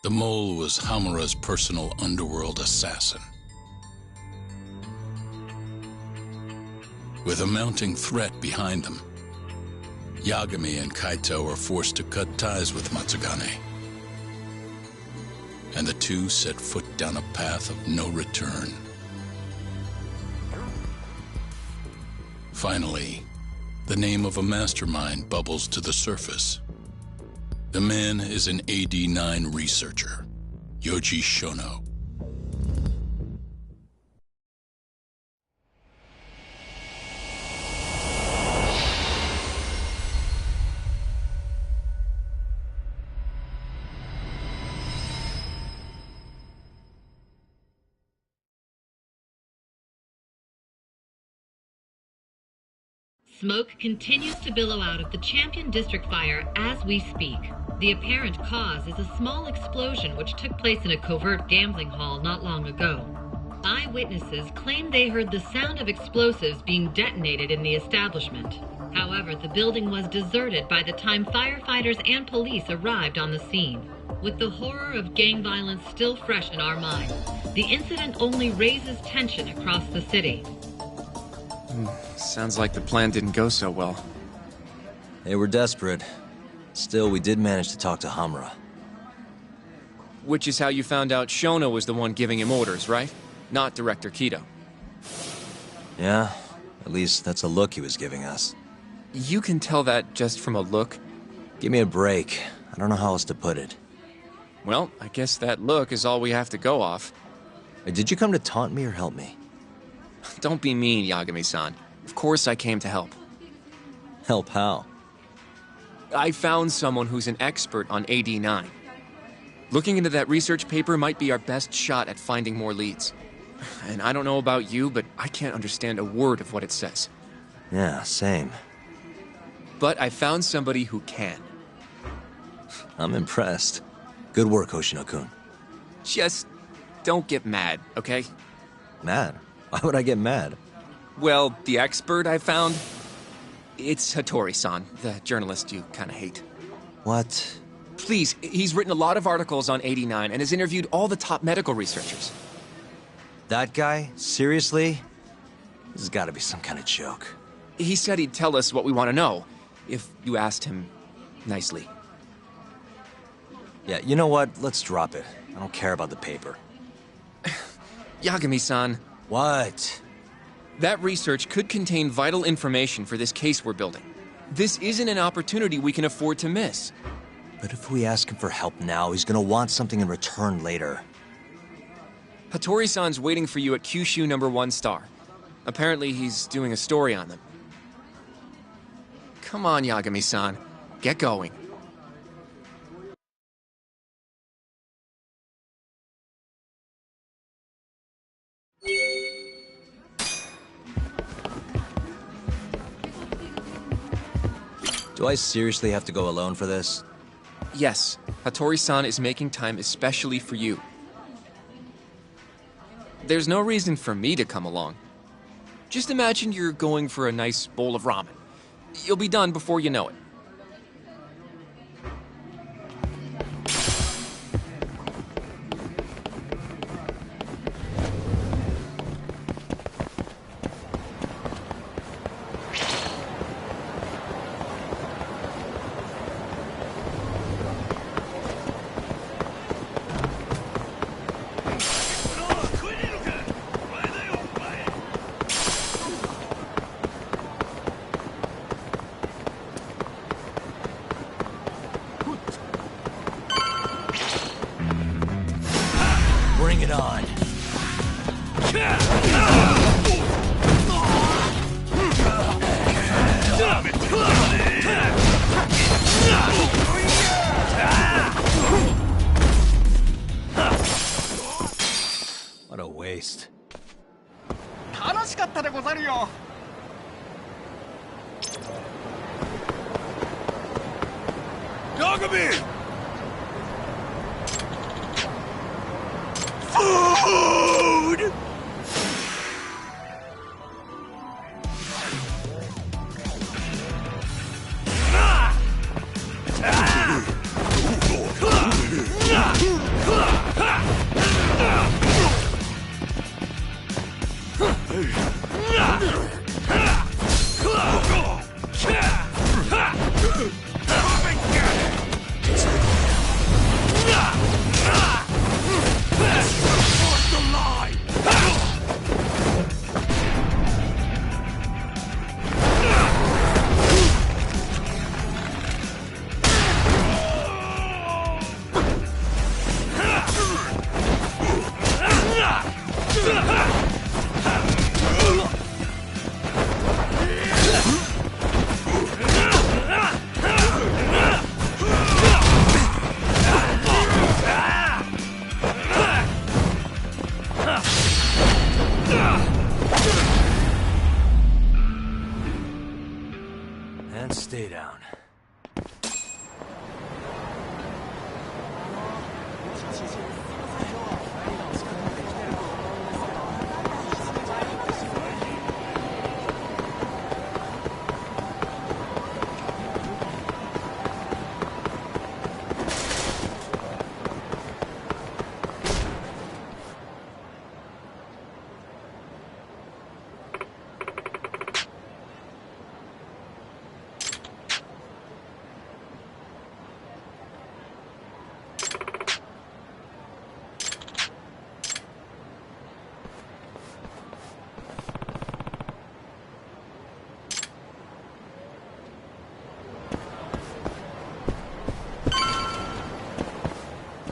The mole was Hamura's personal underworld assassin. With a mounting threat behind them, Yagami and Kaito are forced to cut ties with Matsugane. And the two set foot down a path of no return. Finally, the name of a mastermind bubbles to the surface. The man is an AD-9 researcher, Yoji Shono. Smoke continues to billow out of the Champion District fire as we speak. The apparent cause is a small explosion which took place in a covert gambling hall not long ago. Eyewitnesses claim they heard the sound of explosives being detonated in the establishment. However, the building was deserted by the time firefighters and police arrived on the scene. With the horror of gang violence still fresh in our minds, the incident only raises tension across the city. Sounds like the plan didn't go so well. They were desperate. Still, we did manage to talk to Hamura. Which is how you found out Shono was the one giving him orders, right? Not Director Kido. Yeah, at least that's a look he was giving us. You can tell that just from a look? Give me a break. I don't know how else to put it. Well, I guess that look is all we have to go off. Did you come to taunt me or help me? Don't be mean, Yagami-san. Of course I came to help. Help how? I found someone who's an expert on AD-9. Looking into that research paper might be our best shot at finding more leads. And I don't know about you, but I can't understand a word of what it says. Yeah, same. But I found somebody who can. I'm impressed. Good work, Hoshino-kun. Just don't get mad, okay? Mad? Why would I get mad? Well, the expert I found, it's Hattori-san, the journalist you kind of hate. What? Please, he's written a lot of articles on AD-9 and has interviewed all the top medical researchers. That guy? Seriously? This has got to be some kind of joke. He said he'd tell us what we want to know, if you asked him nicely. Yeah, you know what? Let's drop it. I don't care about the paper. Yagami-san. What? That research could contain vital information for this case we're building. This isn't an opportunity we can afford to miss. But if we ask him for help now, he's gonna want something in return later. Hattori-san's waiting for you at Kyushu number 1 star. Apparently he's doing a story on them. Come on, Yagami-san. Get going. Do I seriously have to go alone for this? Yes, Hattori-san is making time especially for you. There's no reason for me to come along. Just imagine you're going for a nice bowl of ramen. You'll be done before you know it. Bring it on. What a waste. 楽しかったでござるよ。Yagami! Food!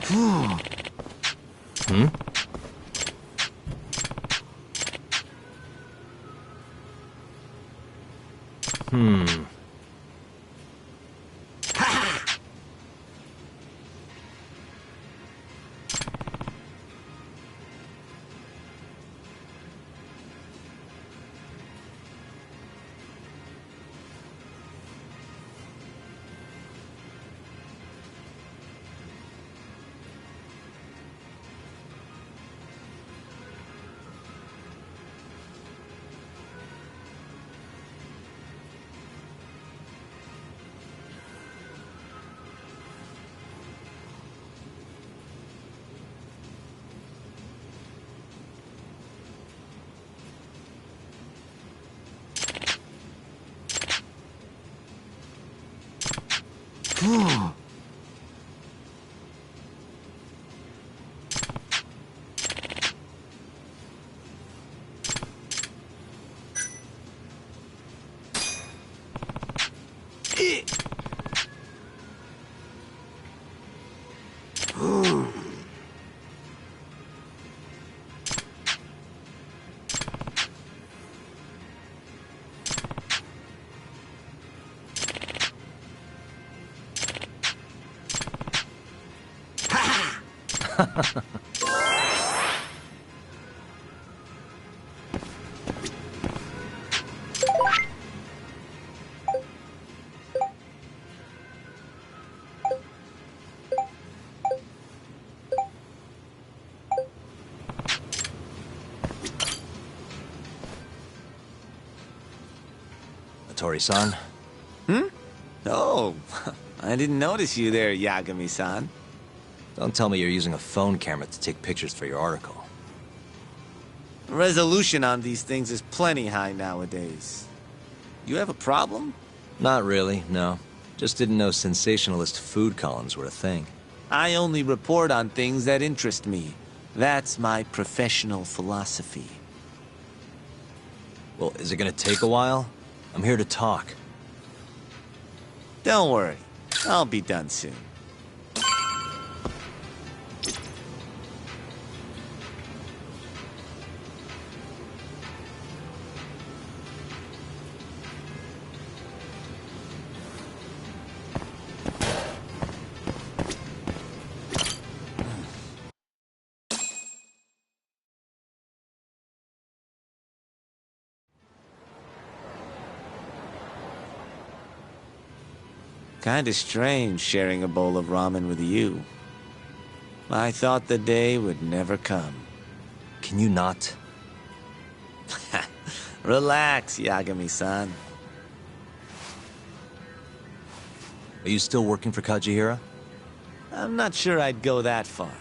Hmm? Tori-san? Oh, I didn't notice you there, Yagami-san. Don't tell me you're using a phone camera to take pictures for your article. Resolution on these things is plenty high nowadays. You have a problem? Not really, no. Just didn't know sensationalist food columns were a thing. I only report on things that interest me. That's my professional philosophy. Well, is it gonna take a while? I'm here to talk. Don't worry, I'll be done soon. Kinda strange sharing a bowl of ramen with you. I thought the day would never come. Can you not? Relax, Yagami-san. Are you still working for Kajihira? I'm not sure I'd go that far.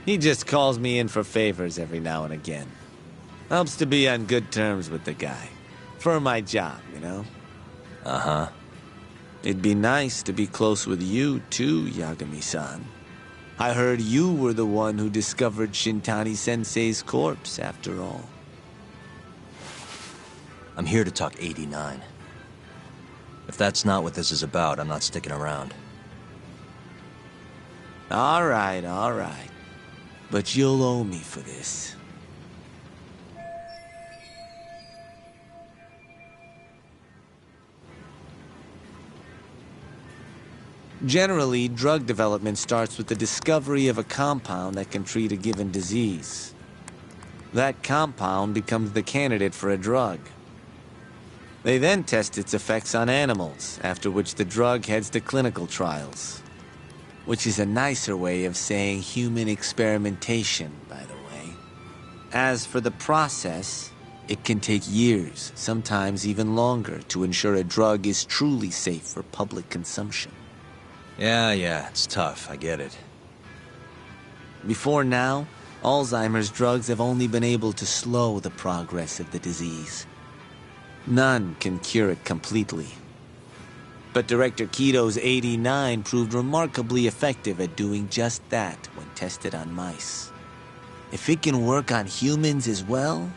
He just calls me in for favors every now and again. Helps to be on good terms with the guy. For my job, you know? Uh-huh. It'd be nice to be close with you, too, Yagami-san. I heard you were the one who discovered Shintani-sensei's corpse, after all. I'm here to talk 89. If that's not what this is about, I'm not sticking around. All right. But you'll owe me for this. Generally, drug development starts with the discovery of a compound that can treat a given disease. That compound becomes the candidate for a drug. They then test its effects on animals, after which the drug heads to clinical trials. Which is a nicer way of saying human experimentation, by the way. As for the process, it can take years, sometimes even longer, to ensure a drug is truly safe for public consumption. Yeah, it's tough, I get it. Before now, Alzheimer's drugs have only been able to slow the progress of the disease. None can cure it completely. But Director Kito's 89 proved remarkably effective at doing just that when tested on mice. If it can work on humans as well,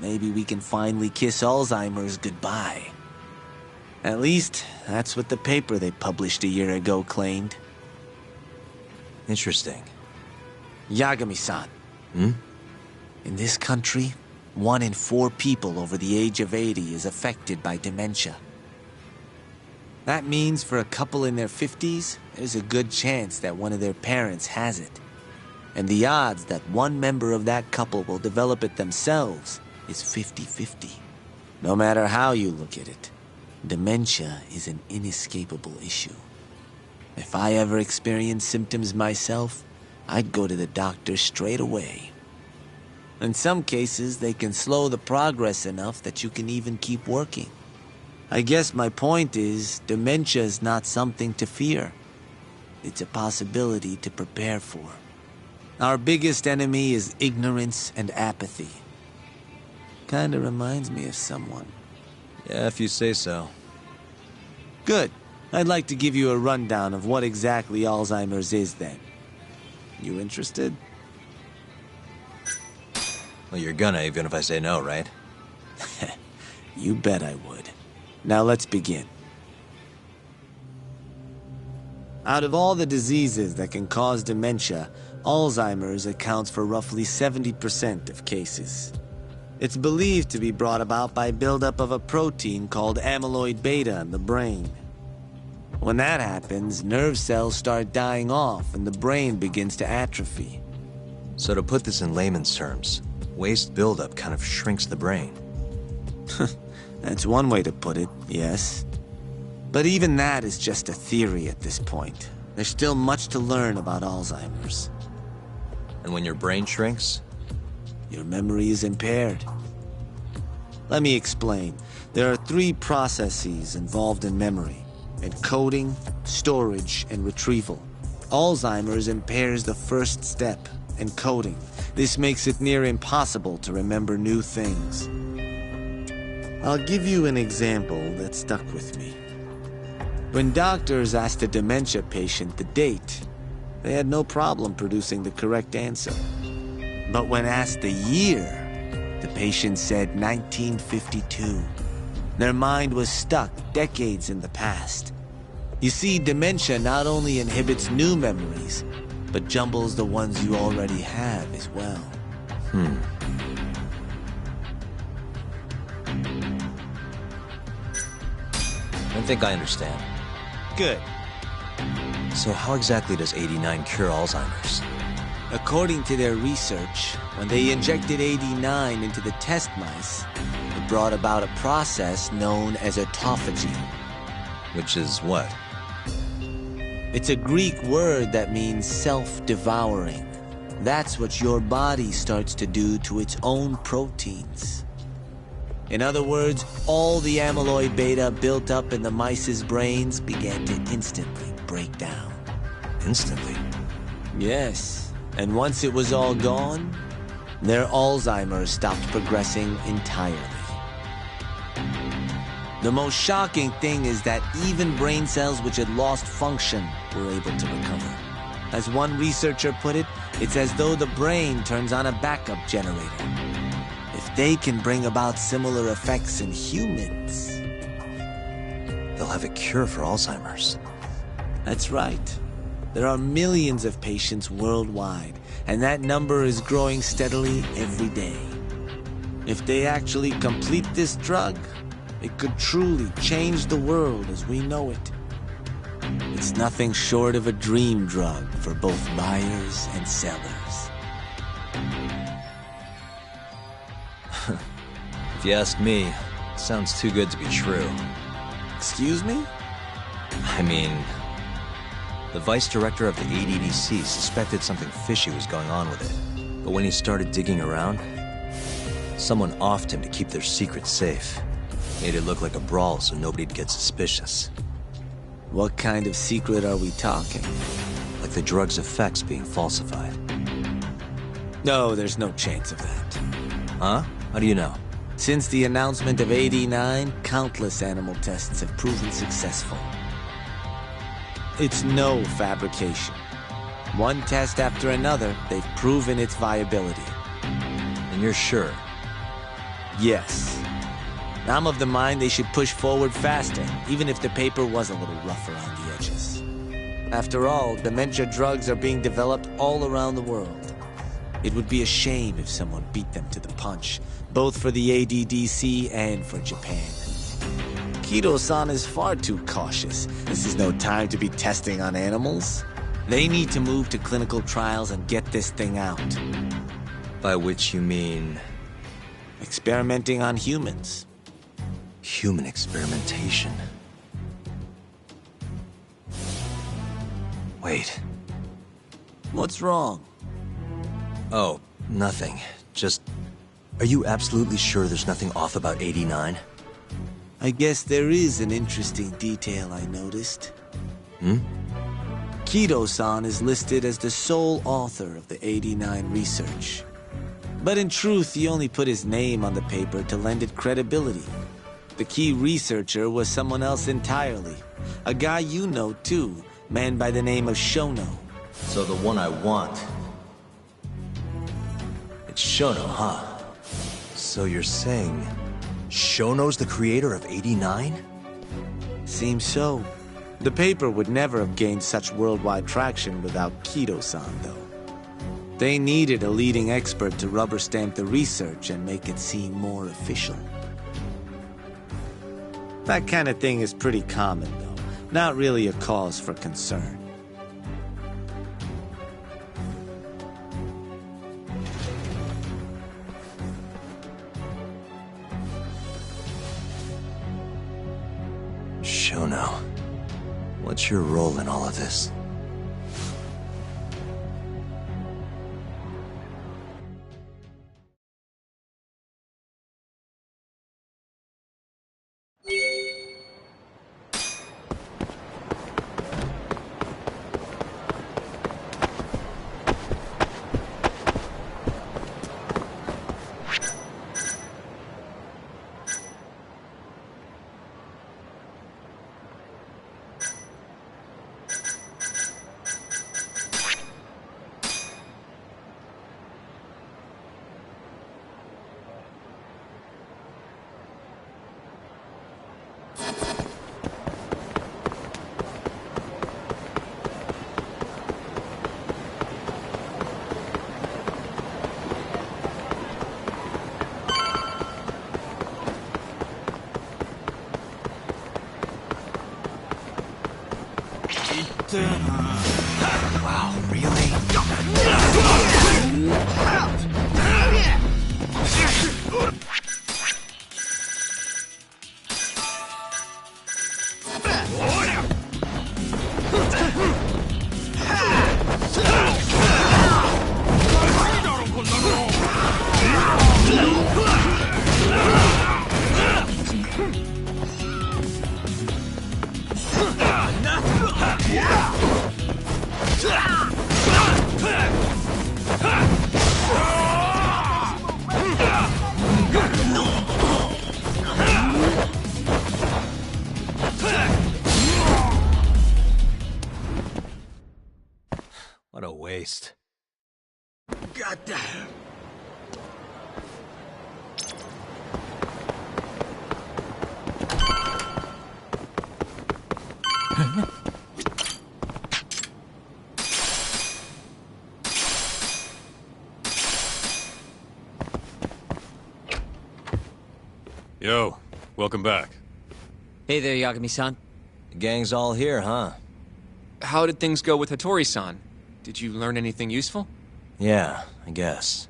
maybe we can finally kiss Alzheimer's goodbye. At least, that's what the paper they published a year ago claimed. Interesting. Yagami-san. Hmm? In this country, 1 in 4 people over the age of 80 is affected by dementia. That means for a couple in their 50s, there's a good chance that one of their parents has it. And the odds that one member of that couple will develop it themselves is 50-50. No matter how you look at it, dementia is an inescapable issue. If I ever experienced symptoms myself, I'd go to the doctor straight away. In some cases, they can slow the progress enough that you can even keep working. I guess my point is, dementia is not something to fear. It's a possibility to prepare for. Our biggest enemy is ignorance and apathy. Kinda reminds me of someone. Yeah, if you say so. Good. I'd like to give you a rundown of what exactly Alzheimer's is then. You interested? Well, you're gonna, even if I say no, right? You bet I would. Now let's begin. Out of all the diseases that can cause dementia, Alzheimer's accounts for roughly 70% of cases. It's believed to be brought about by buildup of a protein called amyloid beta in the brain. When that happens, nerve cells start dying off and the brain begins to atrophy. So to put this in layman's terms, waste buildup kind of shrinks the brain. That's one way to put it, yes. But even that is just a theory at this point. There's still much to learn about Alzheimer's. And when your brain shrinks? Your memory is impaired. Let me explain. There are 3 processes involved in memory: encoding, storage, and retrieval. Alzheimer's impairs the first step, encoding. This makes it near impossible to remember new things. I'll give you an example that stuck with me. When doctors asked a dementia patient the date, they had no problem producing the correct answer. But when asked the year, the patient said 1952. Their mind was stuck decades in the past. You see, dementia not only inhibits new memories, but jumbles the ones you already have as well. I think I understand. Good. So how exactly does 89 cure Alzheimer's? According to their research, when they injected 89 into the test mice, it brought about a process known as autophagy. Which is what? It's a Greek word that means self-devouring. That's what your body starts to do to its own proteins. In other words, all the amyloid beta built up in the mice's brains began to instantly break down. Instantly? Yes, and once it was all gone, their Alzheimer's stopped progressing entirely. The most shocking thing is that even brain cells which had lost function were able to recover. As one researcher put it, it's as though the brain turns on a backup generator. If they can bring about similar effects in humans, They'll have a cure for Alzheimer's. that's right. There are millions of patients worldwide, and that number is growing steadily every day. If they actually complete this drug, it could truly change the world as we know it. It's nothing short of a dream drug for both buyers and sellers. If you ask me, it sounds too good to be true. Excuse me? I mean, the vice director of the ADDC suspected something fishy was going on with it. But when he started digging around, someone offed him to keep their secret safe. Made it look like a brawl so nobody'd get suspicious. What kind of secret are we talking? Like the drug's effects being falsified. No, there's no chance of that. Huh? How do you know? Since the announcement of 89, countless animal tests have proven successful. It's no fabrication. One test after another, they've proven its viability. And you're sure? Yes. I'm of the mind they should push forward faster, even if the paper was a little rough around the edges. After all, dementia drugs are being developed all around the world. It would be a shame if someone beat them to the punch, both for the ADDC and for Japan. Kido-san is far too cautious. This is no time to be testing on animals. They need to move to clinical trials and get this thing out. By which you mean... Experimenting on humans. human experimentation. Wait. What's wrong? Oh, nothing. Just... Are you absolutely sure there's nothing off about 89? I guess there is an interesting detail I noticed. Kido-san is listed as the sole author of the 89 research. But in truth, he only put his name on the paper to lend it credibility. The key researcher was someone else entirely. A guy you know too, man by the name of Shono. So the one I want... It's Shono, huh? So you're saying... Shono's the creator of 89? Seems so. The paper would never have gained such worldwide traction without Kido-san, though. They needed a leading expert to rubber stamp the research and make it seem more official. That kind of thing is pretty common, though. Not really a cause for concern. Shono, what's your role in all of this? Wow, really? What a waste. Goddamn. Yo, welcome back. Hey there, Yagami-san. The gang's all here, huh? How did things go with Hattori-san? Did you learn anything useful? Yeah, I guess.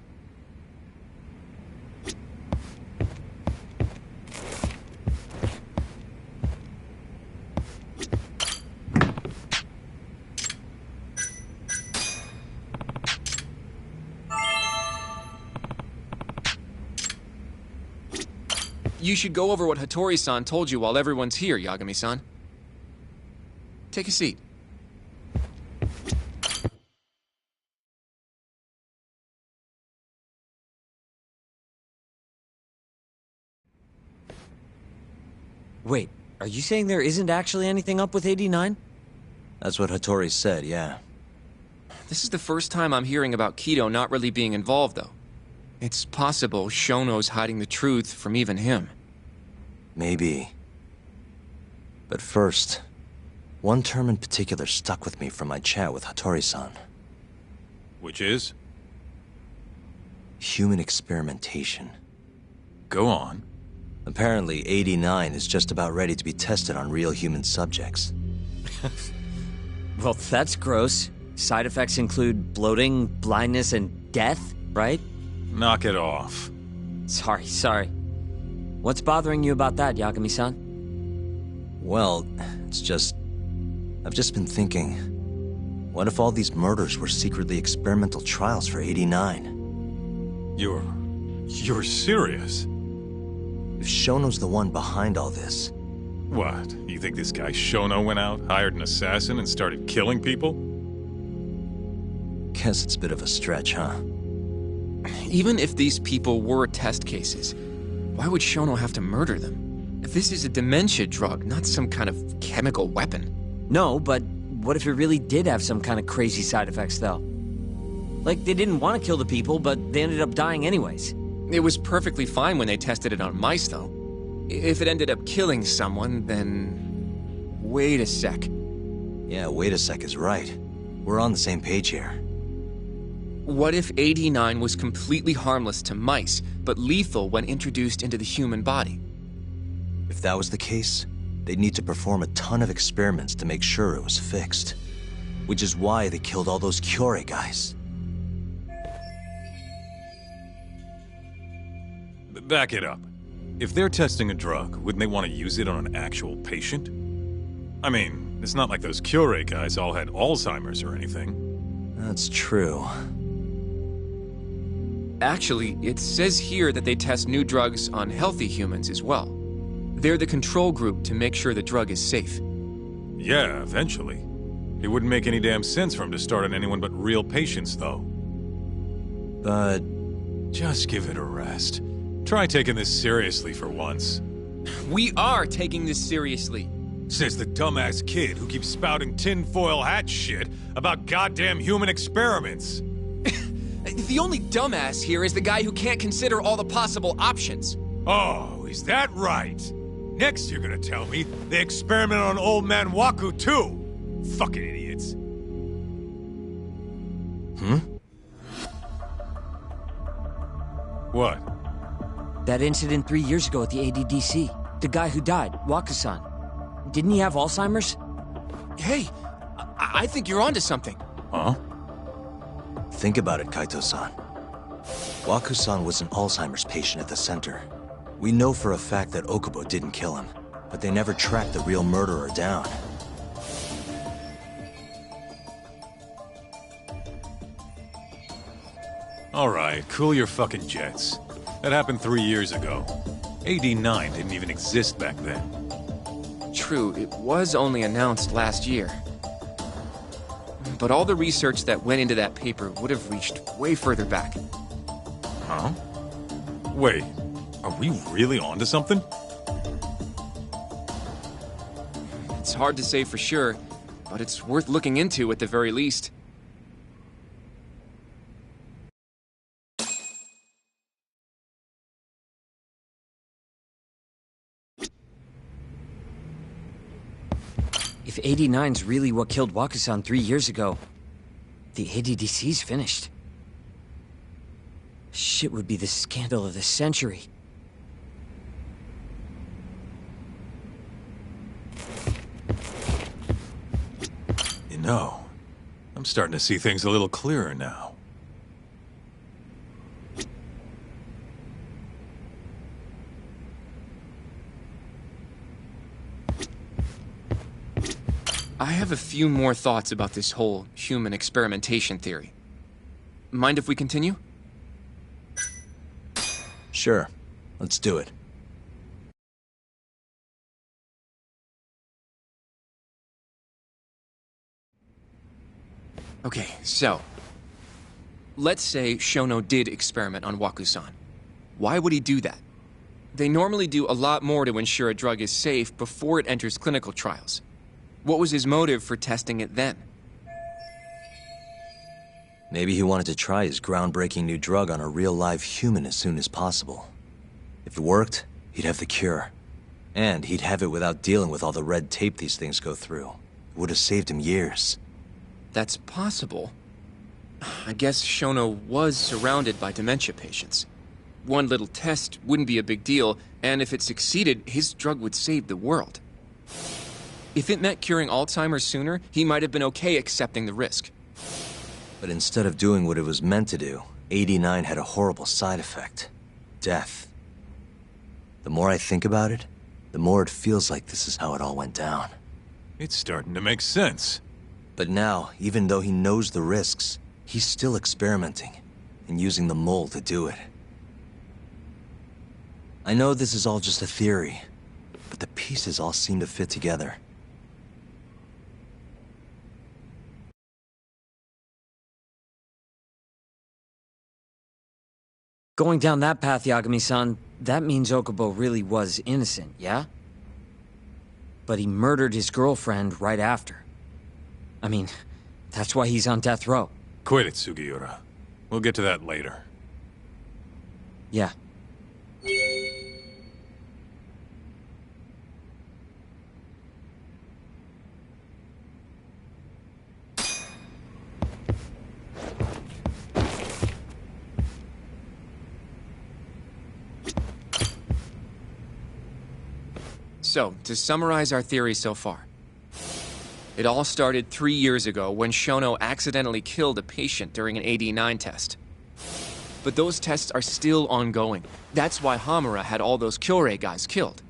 You should go over what Hattori-san told you while everyone's here, Yagami-san. Take a seat. Wait, are you saying there isn't actually anything up with 89? That's what Hattori said, yeah. This is the first time I'm hearing about Kido not really being involved, though. It's possible Shono's hiding the truth from even him. Maybe. But first, One term in particular stuck with me from my chat with Hattori-san. Which is? Human experimentation. Go on. Apparently, 89 is just about ready to be tested on real human subjects. Well, that's gross. Side effects include bloating, blindness, and death, right? Knock it off. Sorry. What's bothering you about that, Yagami-san? Well, it's just... I've just been thinking... What if all these murders were secretly experimental trials for 89? You're serious? If Shono's the one behind all this... What? You think this guy Shono went out, hired an assassin, and started killing people? Guess it's a bit of a stretch, huh? Even if these people were test cases, why would Shono have to murder them? This is a dementia drug, not some kind of chemical weapon. No, but what if it really did have some kind of crazy side effects, though? Like, they didn't want to kill the people, but they ended up dying anyways. It was perfectly fine when they tested it on mice, though. If it ended up killing someone, then... Wait a sec. Yeah, wait a sec is right. We're on the same page here. What if 89 was completely harmless to mice, but lethal when introduced into the human body? If that was the case, they'd need to perform a ton of experiments to make sure it was fixed. Which is why they killed all those Kyorei guys. Back it up. If they're testing a drug, wouldn't they want to use it on an actual patient? I mean, it's not like those Kyorei guys all had Alzheimer's or anything. That's true. Actually, it says here that they test new drugs on healthy humans as well. They're the control group to make sure the drug is safe. Yeah, eventually. It wouldn't make any damn sense for him to start on anyone but real patients, though. But... Just give it a rest. Try taking this seriously for once. We are taking this seriously. Says the dumbass kid who keeps spouting tinfoil hat shit about goddamn human experiments. The only dumbass here is the guy who can't consider all the possible options. Oh, is that right? Next you're gonna tell me they experiment on old man Waku too. Fucking idiots. What? That incident 3 years ago at the ADDC. The guy who died, Waku-san. Didn't he have Alzheimer's? Hey, I think you're onto something. Huh? Think about it, Kaito-san. Waku-san was an Alzheimer's patient at the center. We know for a fact that Okubo didn't kill him, but they never tracked the real murderer down. Alright, cool your fucking jets. That happened 3 years ago. AD9 didn't even exist back then. True, it was only announced last year. But all the research that went into that paper would have reached way further back. Huh? Wait, are we really onto something? It's hard to say for sure, but it's worth looking into at the very least. If 89's really what killed Waku-san 3 years ago, the ADDC's finished. Shit would be the scandal of the century. You know, I'm starting to see things a little clearer now. I have a few more thoughts about this whole human experimentation theory. Mind if we continue? Sure. Let's do it. Okay, so... let's say Shono did experiment on Waku-san. Why would he do that? They normally do a lot more to ensure a drug is safe before it enters clinical trials. What was his motive for testing it then? Maybe he wanted to try his groundbreaking new drug on a real live human as soon as possible. If it worked, he'd have the cure. And he'd have it without dealing with all the red tape these things go through. would have saved him years. That's possible. I guess Shono was surrounded by dementia patients. One little test wouldn't be a big deal, and if it succeeded, his drug would save the world. If it meant curing Alzheimer's sooner, he might have been okay accepting the risk. But instead of doing what it was meant to do, 89 had a horrible side effect. Death. The more I think about it, the more it feels like this is how it all went down. It's starting to make sense. But now, even though he knows the risks, he's still experimenting, and using the mole to do it. I know this is all just a theory, but the pieces all seem to fit together. Going down that path, Yagami-san, that means Okubo really was innocent, yeah? But he murdered his girlfriend right after. I mean, that's why he's on death row. Quit it, Sugiura. We'll get to that later. Yeah. So, to summarize our theory so far. It all started 3 years ago when Shono accidentally killed a patient during an AD9 test. But those tests are still ongoing. That's why Hamura had all those Kyorei guys killed.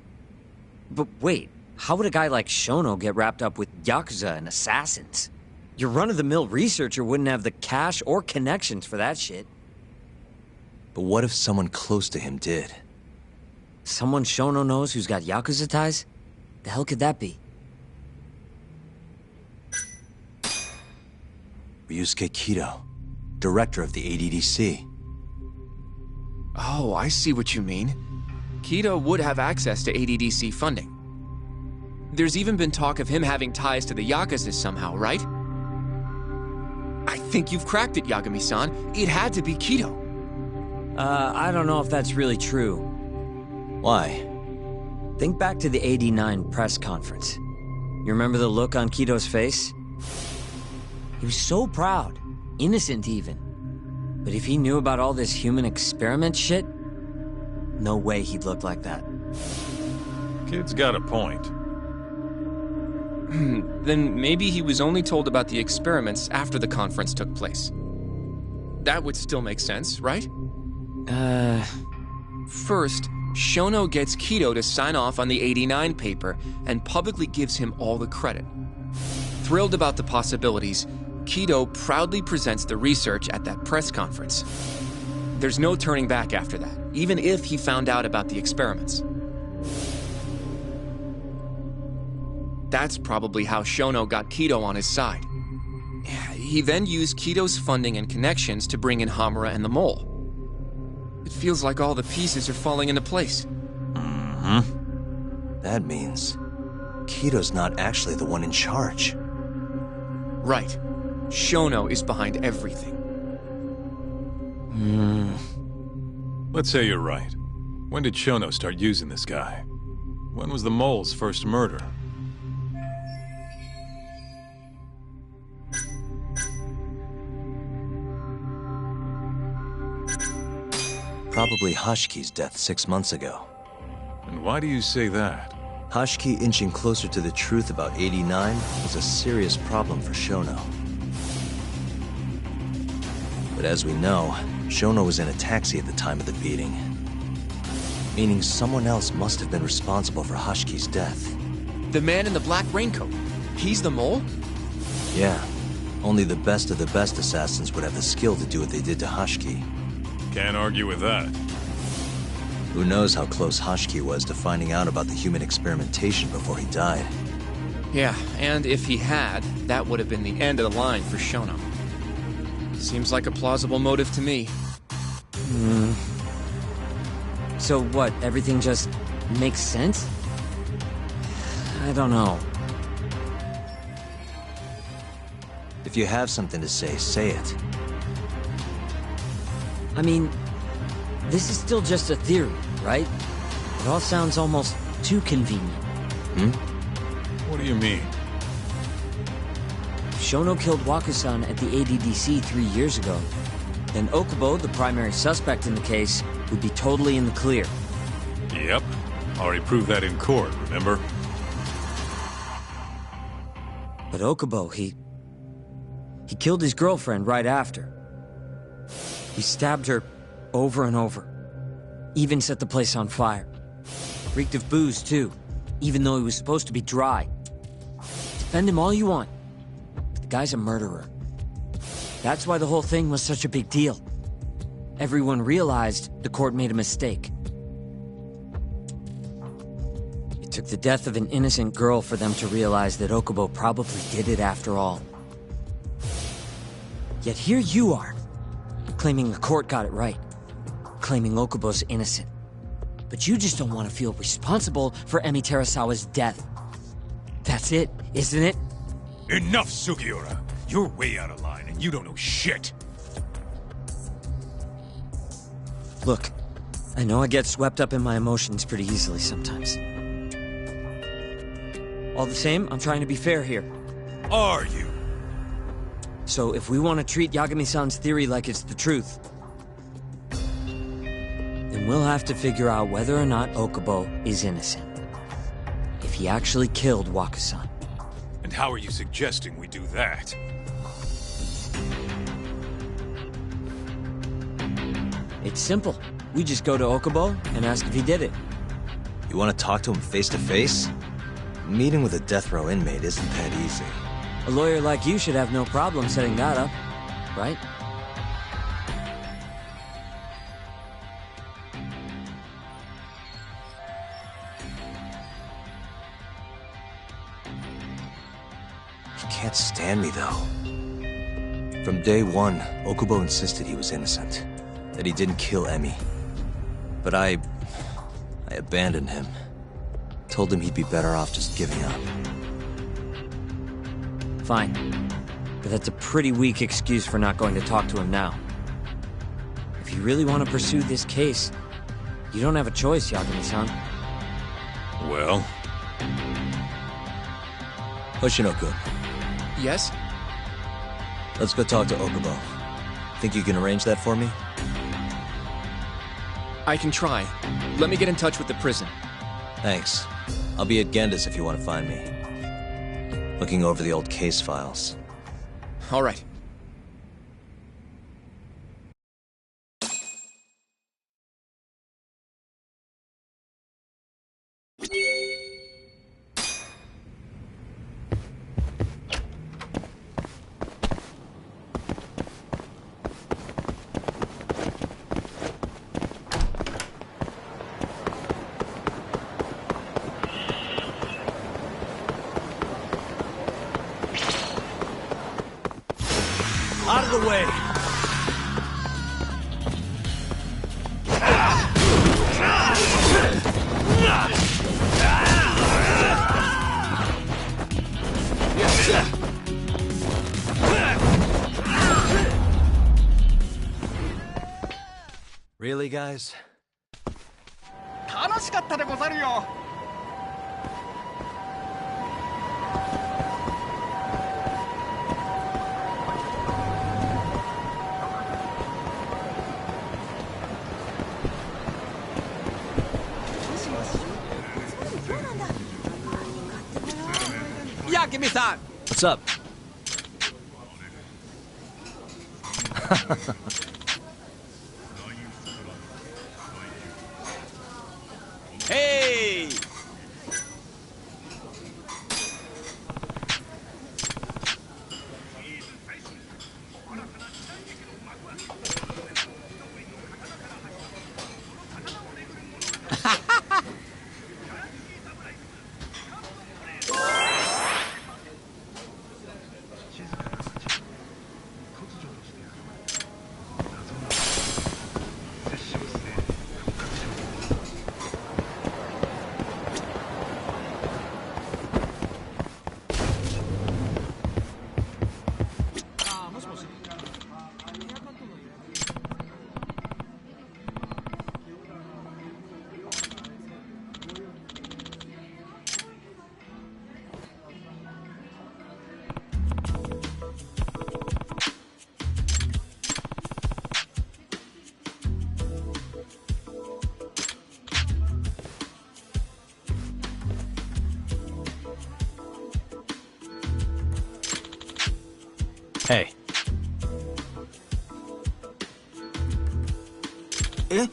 But wait, how would a guy like Shono get wrapped up with Yakuza and assassins? Your run-of-the-mill researcher wouldn't have the cash or connections for that shit. But what if someone close to him did? Someone Shono knows who's got Yakuza ties? The hell could that be? Ryusuke Kido, director of the ADDC. Oh, I see what you mean. Kido would have access to ADDC funding. There's even been talk of him having ties to the Yakuza somehow, right? I think you've cracked it, Yagami-san. It had to be Kido. I don't know if that's really true. Why? Think back to the 89 press conference. You remember the look on Kido's face? He was so proud, innocent even. But if he knew about all this human experiment shit, no way he'd look like that. Kid's got a point. Then maybe he was only told about the experiments after the conference took place. That would still make sense, right? First, Shono gets Kido to sign off on the 89 paper and publicly gives him all the credit. Thrilled about the possibilities, Kido proudly presents the research at that press conference. There's no turning back after that, even if he found out about the experiments. That's probably how Shono got Kido on his side. He then used Kido's funding and connections to bring in Hamura and the Mole. It feels like all the pieces are falling into place. Mm-hmm. That means Kido's not actually the one in charge. Right. Shono is behind everything. Let's say you're right. When did Shono start using this guy? When was the Mole's first murder? Probably Hashki's death 6 months ago. And why do you say that? Hashki inching closer to the truth about 89 was a serious problem for Shono. But as we know, Shono was in a taxi at the time of the beating. Meaning someone else must have been responsible for Hashki's death. The man in the black raincoat. He's the Mole? Yeah. Only the best of the best assassins would have the skill to do what they did to Hashki. Can't argue with that. Who knows how close Hashki was to finding out about the human experimentation before he died. Yeah, and if he had, that would have been the end of the line for Shono. Seems like a plausible motive to me. So what, everything just makes sense? I don't know. If you have something to say it. I mean, this is still just a theory, right? It all sounds almost too convenient. What do you mean? Shono killed Waka-san at the ADDC 3 years ago, then Okubo, the primary suspect in the case, would be totally in the clear. Yep. Already proved that in court, remember? But Okubo, he killed his girlfriend right after. He stabbed her over and over. Even set the place on fire. Reeked of booze, too, even though he was supposed to be dry. Defend him all you want, but the guy's a murderer. That's why the whole thing was such a big deal. Everyone realized the court made a mistake. It took the death of an innocent girl for them to realize that Okubo probably did it after all. Yet here you are, claiming the court got it right, claiming Okubo's innocent. But you just don't want to feel responsible for Emi Terasawa's death. That's it, isn't it? Enough, Sugiura! You're way out of line, and you don't know shit! Look, I know I get swept up in my emotions pretty easily sometimes. All the same, I'm trying to be fair here. Are you? So if we want to treat Yagami-san's theory like it's the truth, then we'll have to figure out whether or not Okubo is innocent. If he actually killed Waka-san. And how are you suggesting we do that? It's simple. We just go to Okubo and ask if he did it. You want to talk to him face to face? Meeting with a death row inmate isn't that easy. A lawyer like you should have no problem setting that up, right? He can't stand me, though. From day one, Okubo insisted he was innocent, that he didn't kill Emi. But I abandoned him. Told him he'd be better off just giving up. Fine. But that's a pretty weak excuse for not going to talk to him now. If you really want to pursue this case, you don't have a choice, Yagami-san. Well? Hoshino-kun, Yes? let's go talk to Okubo. Think you can arrange that for me? I can try. Let me get in touch with the prison. Thanks. I'll be at Genda's if you want to find me. Looking over the old case files. All right. Out of the way! Really, guys? 楽しかったでござるよ。Yagami-san! What's up? Hey! Hey. Eh?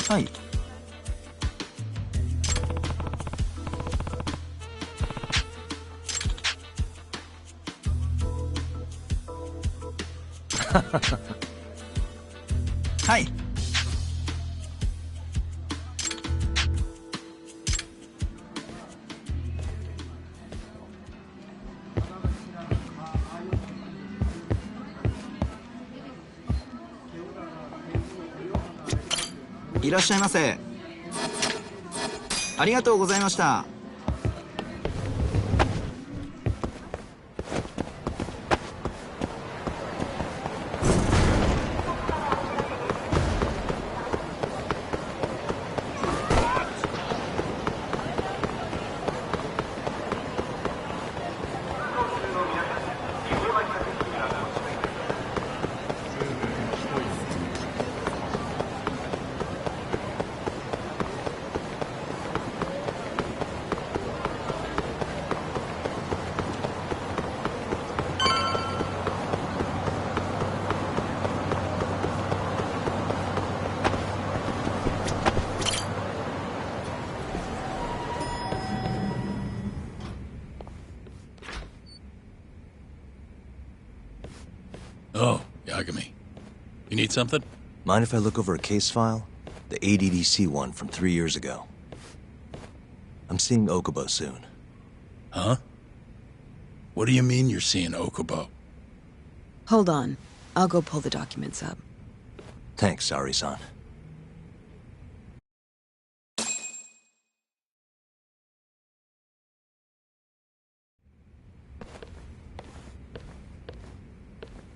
Hi. Hi. いらっしゃいませ。ありがとうございました。Oh, Yagami. You need something? Mind if I look over a case file? The ADDC one from 3 years ago. I'm seeing Okubo soon. Huh? What do you mean you're seeing Okubo? Hold on. I'll go pull the documents up. Thanks, Ari-san.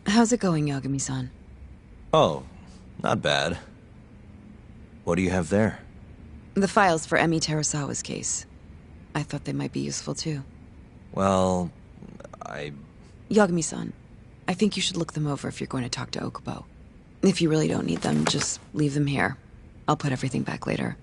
How's it going, Yagami-san? Oh, not bad. What do you have there? The files for Emi Terasawa's case. I thought they might be useful too. Well, Yagami-san, I think you should look them over if you're going to talk to Okubo. If you really don't need them, just leave them here. I'll put everything back later.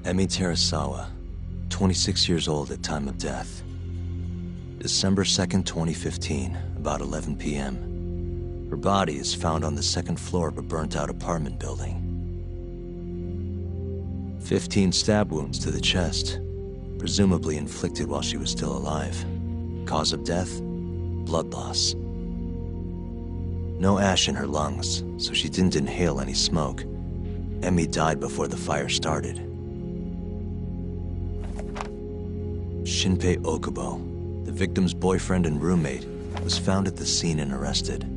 Emi Terasawa, 26 years old at time of death. December 2nd, 2015, about 11 p.m. Her body is found on the second floor of a burnt-out apartment building. 15 stab wounds to the chest, presumably inflicted while she was still alive. Cause of death? Blood loss. No ash in her lungs, so she didn't inhale any smoke. Emi died before the fire started. Shinpei Okubo, the victim's boyfriend and roommate, was found at the scene and arrested.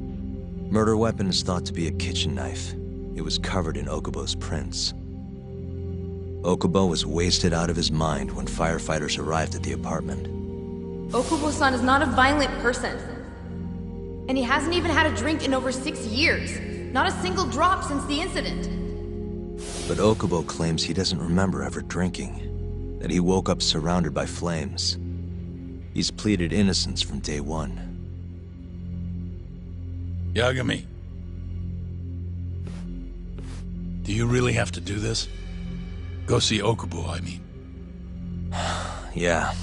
Murder weapon is thought to be a kitchen knife. It was covered in Okubo's prints. Okubo was wasted out of his mind when firefighters arrived at the apartment. Okubo-san is not a violent person. And he hasn't even had a drink in over 6 years. Not a single drop since the incident. But Okubo claims he doesn't remember ever drinking, that he woke up surrounded by flames. He's pleaded innocence from day one. Yagami. Do you really have to do this? Go see Okubo, I mean. Yeah,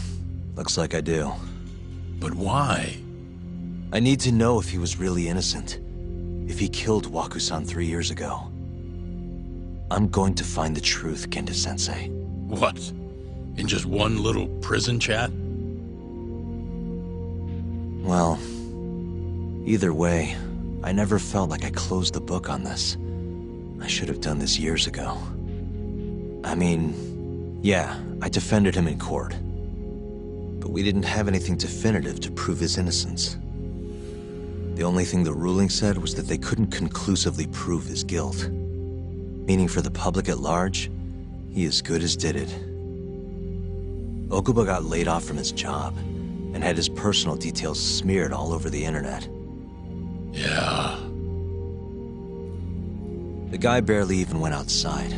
looks like I do. But why? I need to know if he was really innocent. If he killed Waku-san 3 years ago. I'm going to find the truth, Kenta-sensei. What? In just one little prison chat? Well, either way, I never felt like I closed the book on this. I should have done this years ago. I mean, yeah, I defended him in court. But we didn't have anything definitive to prove his innocence. The only thing the ruling said was that they couldn't conclusively prove his guilt. Meaning for the public at large, he as good as did it. Okubo got laid off from his job, and had his personal details smeared all over the internet. Yeah. The guy barely even went outside.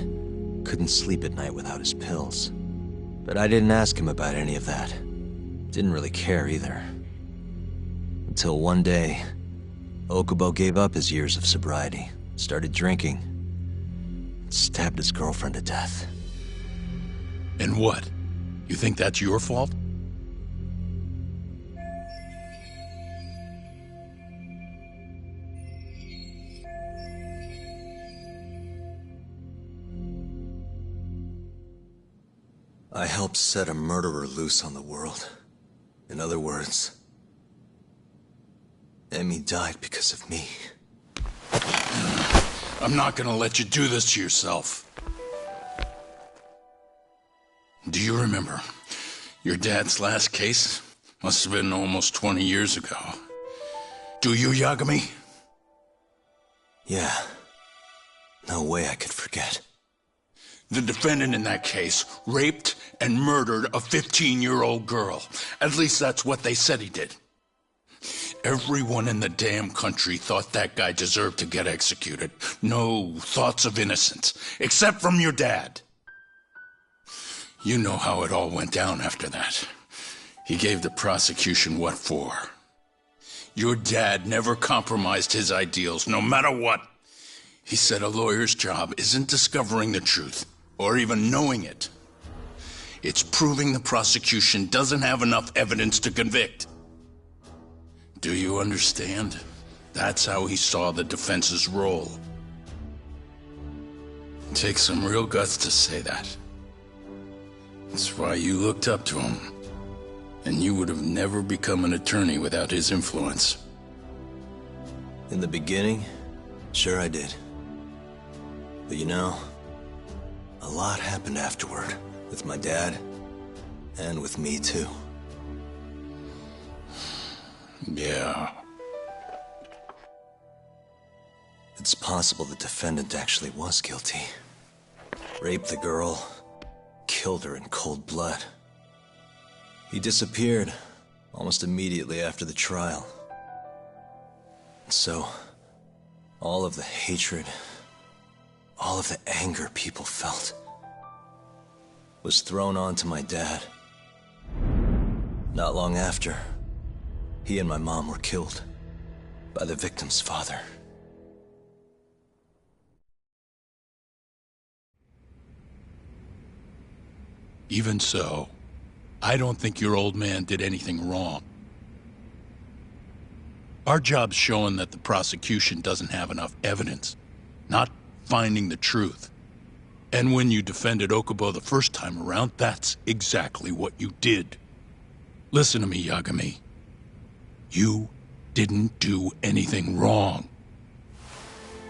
Couldn't sleep at night without his pills. But I didn't ask him about any of that. Didn't really care either. Until one day, Okubo gave up his years of sobriety, started drinking, and stabbed his girlfriend to death. And what? You think that's your fault? I helped set a murderer loose on the world. In other words, Emmy died because of me. I'm not gonna let you do this to yourself. Do you remember your dad's last case? Must have been almost 20 years ago. Do you, Yagami? Yeah. No way I could forget. The defendant in that case raped and murdered a 15-year-old girl. At least that's what they said he did. Everyone in the damn country thought that guy deserved to get executed. No thoughts of innocence, except from your dad. You know how it all went down after that. He gave the prosecution what for. Your dad never compromised his ideals, no matter what. He said a lawyer's job isn't discovering the truth, or even knowing it. It's proving the prosecution doesn't have enough evidence to convict. Do you understand? That's how he saw the defense's role. It takes some real guts to say that. That's why you looked up to him. And you would have never become an attorney without his influence. In the beginning, sure I did. But you know, a lot happened afterward, with my dad, and with me too. Yeah. It's possible the defendant actually was guilty. Raped the girl, killed her in cold blood. He disappeared almost immediately after the trial. And so, all of the hatred, all of the anger people felt was thrown onto my dad. Not long after, he and my mom were killed by the victim's father. Even so, I don't think your old man did anything wrong. Our job's showing that the prosecution doesn't have enough evidence, not finding the truth. And when you defended Okubo the first time around, that's exactly what you did. Listen to me, Yagami. You didn't do anything wrong.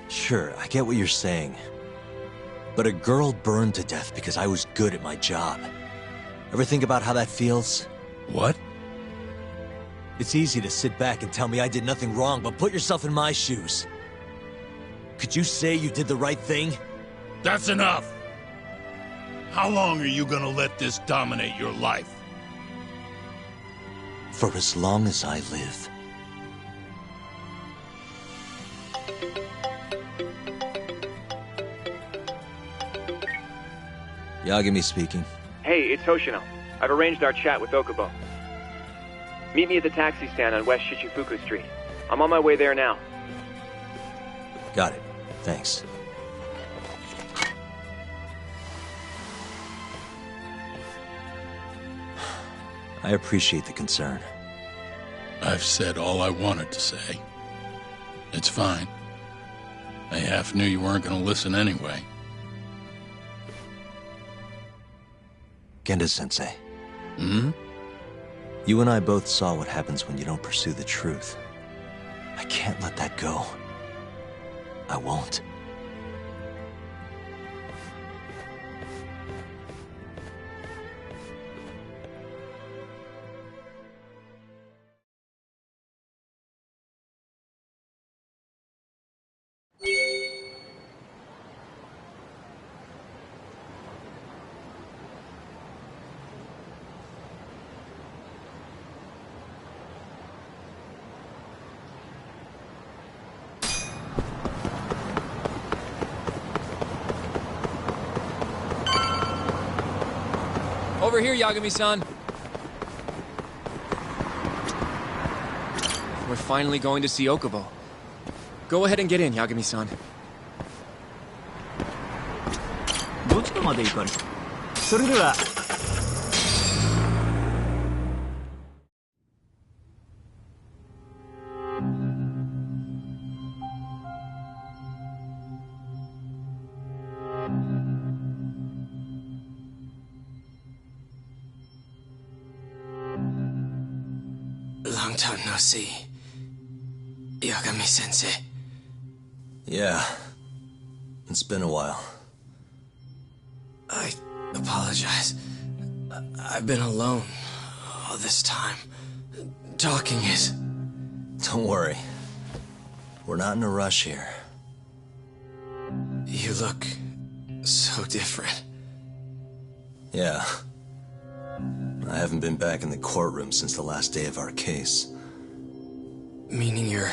Sure, I get what you're saying. But a girl burned to death because I was good at my job. Ever think about how that feels? What? It's easy to sit back and tell me I did nothing wrong, but put yourself in my shoes. Could you say you did the right thing? That's enough! How long are you gonna let this dominate your life? For as long as I live. Yagami speaking. Hey, it's Hoshino. I've arranged our chat with Okubo. Meet me at the taxi stand on West Shichifuku Street. I'm on my way there now. Got it. Thanks. I appreciate the concern. I've said all I wanted to say. It's fine. I half knew you weren't going to listen anyway. Genda-sensei. Hmm? You and I both saw what happens when you don't pursue the truth. I can't let that go. I won't. Over here, Yagami-san. We're finally going to see Okubo. Go ahead and get in, Yagami-san. どちらまで行かれそれではLong time no see. Yagami-sensei. Yeah. It's been a while. I apologize. I've been alone all this time. Talking is... Don't worry. We're not in a rush here. You look so different. Yeah. I haven't been back in the courtroom since the last day of our case. Meaning you're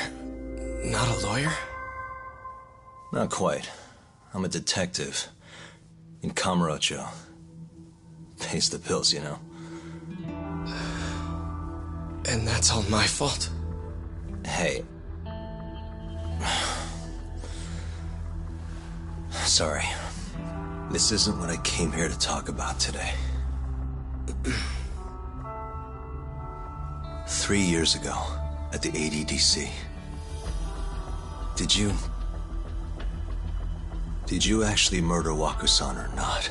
not a lawyer? Not quite. I'm a detective. In Kamurocho. Pays the bills, you know. And that's all my fault? Hey. Sorry. This isn't what I came here to talk about today. 3 years ago, at the ADDC. Did you actually murder Waku-san or not?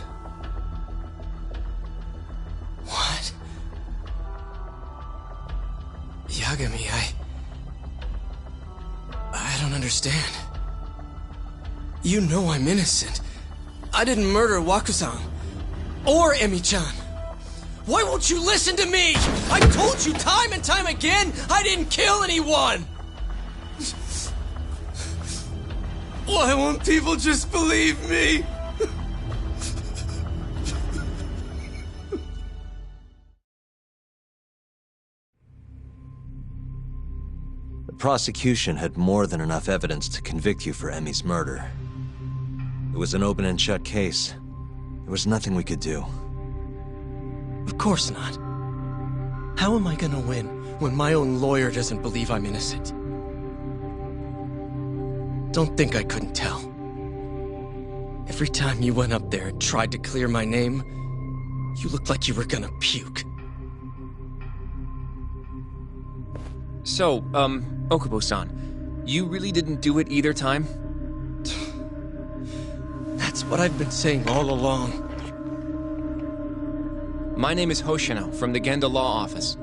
What? Yagami, I don't understand. You know I'm innocent. I didn't murder Waku-san. Or Emi-chan. Why won't you listen to me? I told you time and time again, I didn't kill anyone! Why won't people just believe me? The prosecution had more than enough evidence to convict you for Emi's murder. It was an open and shut case. There was nothing we could do. Of course not. How am I gonna win when my own lawyer doesn't believe I'm innocent? Don't think I couldn't tell. Every time you went up there and tried to clear my name, you looked like you were gonna puke. So, Okubo-san, you really didn't do it either time? That's what I've been saying all along. My name is Hoshino, from the Genda Law Office.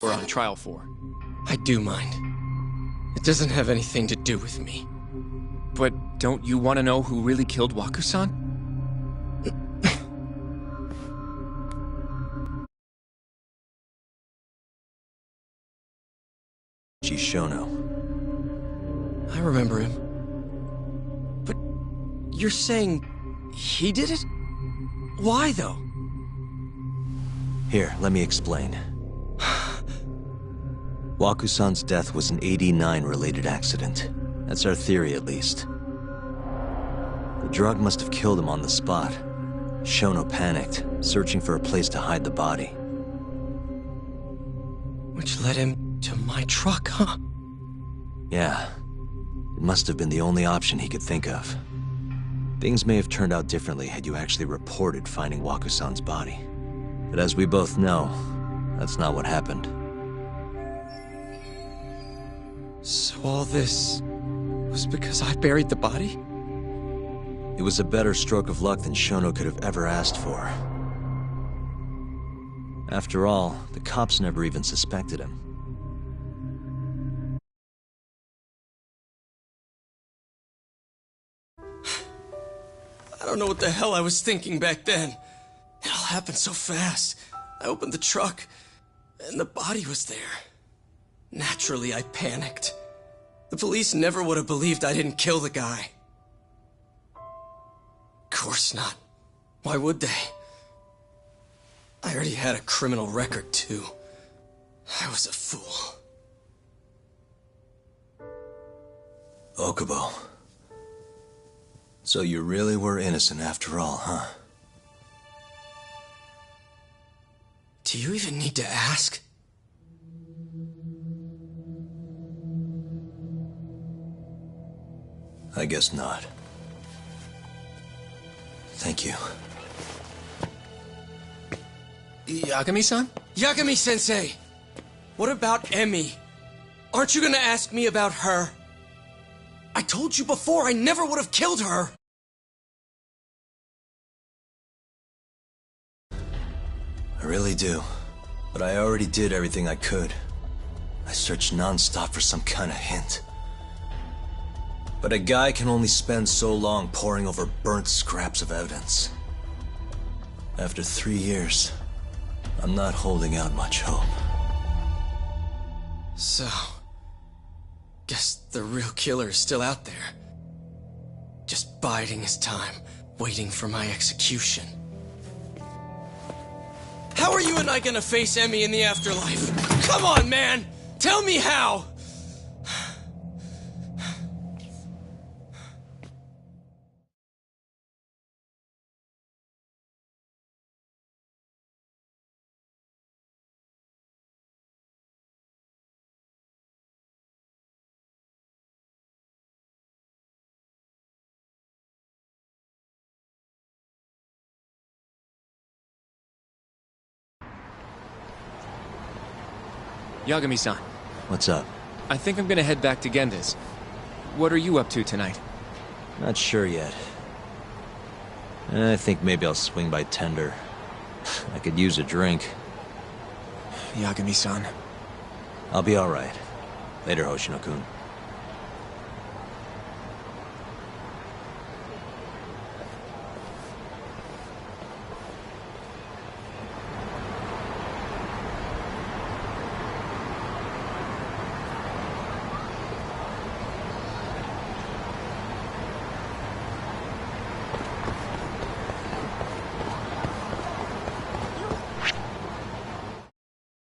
we're on trial for. I do mind. It doesn't have anything to do with me. But don't you want to know who really killed Waku-san? Shono. I remember him. But you're saying he did it? Why, though? Here, let me explain. Waku-san's death was an 89-related accident. That's our theory, at least. The drug must have killed him on the spot. Shono panicked, searching for a place to hide the body. Which led him to my truck, huh? Yeah. It must have been the only option he could think of. Things may have turned out differently had you actually reported finding Waku-san's body. But as we both know, that's not what happened. So all this was because I buried the body? It was a better stroke of luck than Shono could have ever asked for. After all, the cops never even suspected him. I don't know what the hell I was thinking back then. It all happened so fast. I opened the truck, and the body was there. Naturally, I panicked. The police never would have believed I didn't kill the guy. Of course not. Why would they? I already had a criminal record, too. I was a fool. Okubo. So you really were innocent after all, huh? Do you even need to ask? I guess not. Thank you. Yagami-san? Yagami-sensei! What about Emmy? Aren't you gonna ask me about her? I told you before I never would have killed her! I really do. But I already did everything I could. I searched non-stop for some kind of hint. But a guy can only spend so long poring over burnt scraps of evidence. After 3 years, I'm not holding out much hope. So, guess the real killer is still out there. Just biding his time, waiting for my execution. How are you and I gonna face Emmy in the afterlife? Come on, man! Tell me how! Yagami-san. What's up? I think I'm gonna head back to Genda's. What are you up to tonight? Not sure yet. I think maybe I'll swing by Tender. I could use a drink. Yagami-san. I'll be alright. Later, Hoshino-kun.